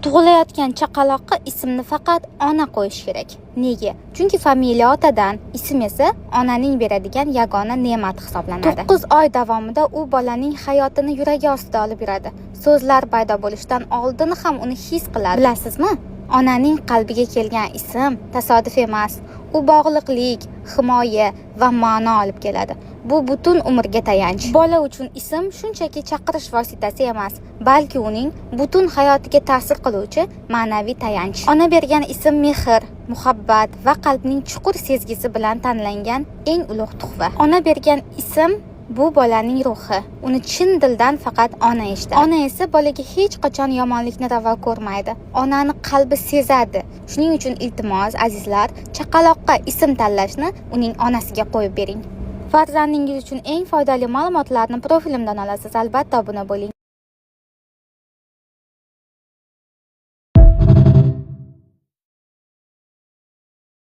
Tug'ilayotgan chaqaloqqa ismni faqat ona qo'yish kerak. Nega? Chunki familiya otadan, ism esa onaning beradigan yagona ne'mat hisoblanadi. 9 oy davomida u bolaning hayotini yuragi ostida olib yuradi. So'zlar paydo bo'lishidan oldin ham uni his qiladi. Bilasizmi? Onaning qalbiga kelgan ism tasodif emas. U bog'liqlik, himoya va ma'no olib keladi. Bu butun umrga tayanch. Bola uchun ism shunchaki chaqirish vositasi emas, balki uning butun hayotiga ta'sir qiluvchi ma'naviy tayanch. Ona bergan ism mehr, muhabbat va qalbning chuqur sezgisi bilan tanlangan eng ulug' tuhfa. Ona bergan ism bu bolaning ruhi. Uni chin dildan faqat ona eshitadi. Ona esa bolaga hech qachon yomonlikni ravo ko'rmaydi. Onani qalbi sezadi. Shuning uchun iltimos, azizlar, chaqaloqqa ism tanlashni uning onasiga qo'yib bering. Farzandingiz uchun eng foydali ma'lumotlarni profilimdan olasiz. Albatta obuna bo'ling.